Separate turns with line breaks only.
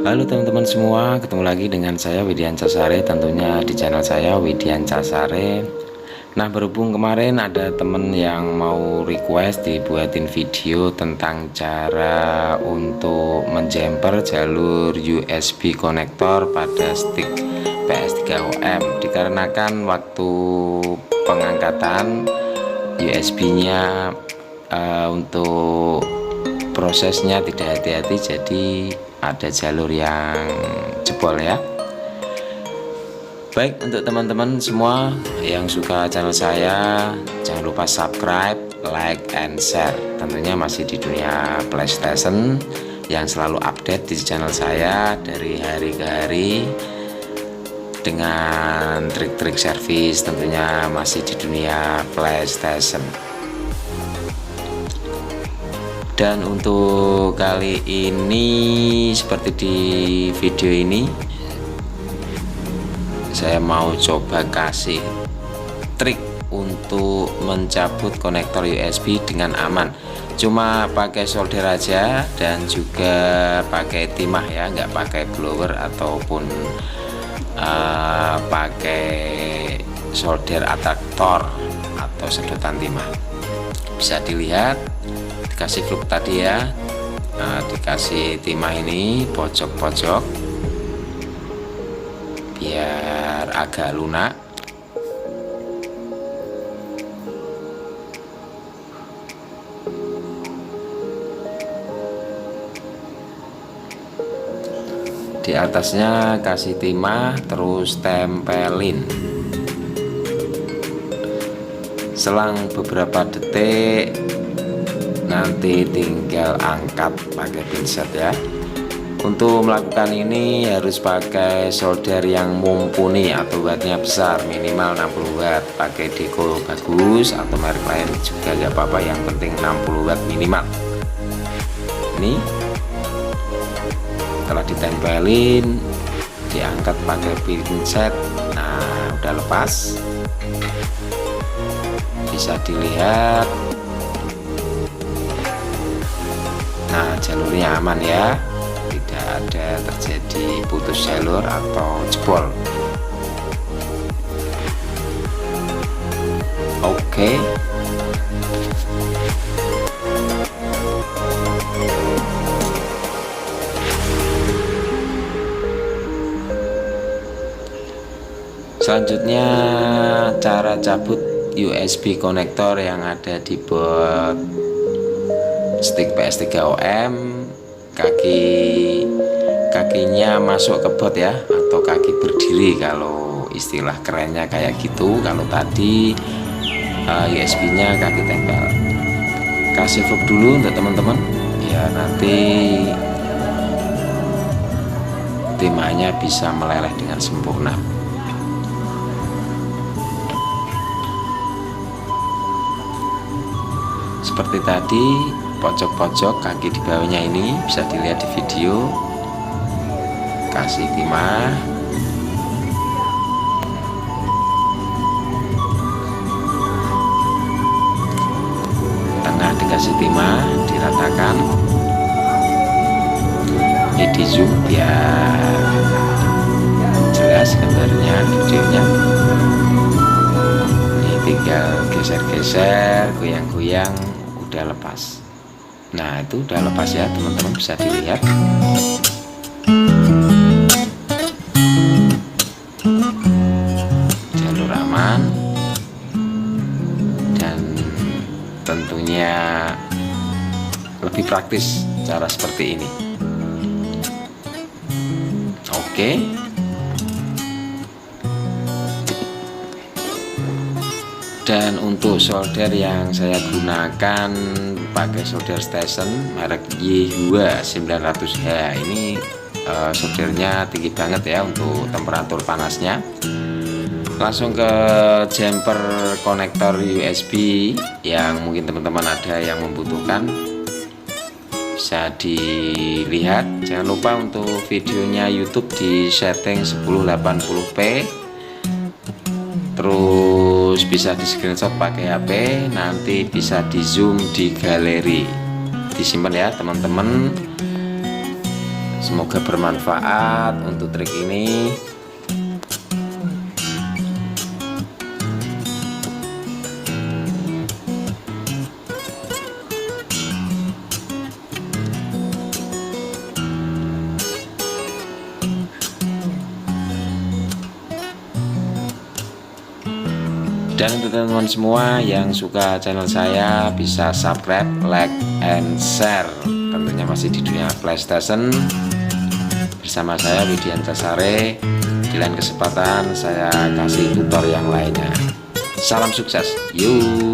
Halo teman-teman semua, ketemu lagi dengan saya Widianca Sare, tentunya di channel saya Widianca Sare. Nah, berhubung kemarin ada temen yang mau request dibuatin video tentang cara untuk menjumper jalur USB konektor pada stick PS3OM, dikarenakan waktu pengangkatan USB-nya untuk prosesnya tidak hati-hati, jadi ada jalur yang jebol ya. Baik, untuk teman-teman semua yang suka channel saya, jangan lupa subscribe, like, and share. Tentunya masih di dunia PlayStation yang selalu update di channel saya dari hari ke hari dengan trik-trik servis, tentunya masih di dunia PlayStation. Dan untuk kali ini, seperti di video ini, saya mau coba kasih trik untuk mencabut konektor USB dengan aman. Cuma pakai solder aja dan juga pakai timah ya, nggak pakai blower ataupun pakai solder atraktor atau sedotan timah. Bisa dilihat dikasih fluk tadi ya, dikasih timah ini pojok-pojok biar agak lunak. Di atasnya kasih timah, terus tempelin. Selang beberapa detik nanti tinggal angkat pakai pinset ya. Untuk melakukan ini harus pakai solder yang mumpuni atau wattnya besar, minimal 60 watt. Pakai Deco bagus atau merek lain juga gak apa-apa, yang penting 60 watt minimal. Ini setelah ditempelin, diangkat pakai pinset. Nah, udah lepas, bisa dilihat. Nah, jalurnya aman ya, tidak ada terjadi putus jalur atau jebol. Oke. Selanjutnya cara cabut USB konektor yang ada di board stick PS3OM. Kakinya masuk ke bot ya, atau kaki berdiri kalau istilah kerennya kayak gitu. Kalau tadi USB-nya kaki tempel. Kasih fluk dulu untuk teman-teman ya, nanti timahnya bisa meleleh dengan sempurna. Seperti tadi, pojok-pojok kaki di bawahnya ini bisa dilihat di video. Kasih timah, tengah dikasih timah, diratakan. Ini di zoom biar jelas gambarnya, videonya. Ini tinggal geser-geser, goyang-goyang, udah lepas. Nah, itu udah lepas ya teman-teman, bisa dilihat. Jalur aman dan tentunya lebih praktis cara seperti ini. Oke. Dan untuk solder yang saya gunakan pakai solder station merek Yihua 900H. Ini soldernya tinggi banget ya untuk temperatur panasnya. Langsung ke jumper konektor USB yang mungkin teman-teman ada yang membutuhkan, bisa dilihat. Jangan lupa untuk videonya YouTube di setting 1080p, terus terus bisa di screenshot pakai HP, nanti bisa di zoom di galeri, disimpan ya teman-teman. Semoga bermanfaat untuk trik ini. Dan untuk teman-teman semua yang suka channel saya, bisa subscribe, like, and share. Tentunya masih di dunia PlayStation. Bersama saya Widian Casare. Di lain kesempatan saya kasih tutor yang lainnya. Salam sukses, yuk.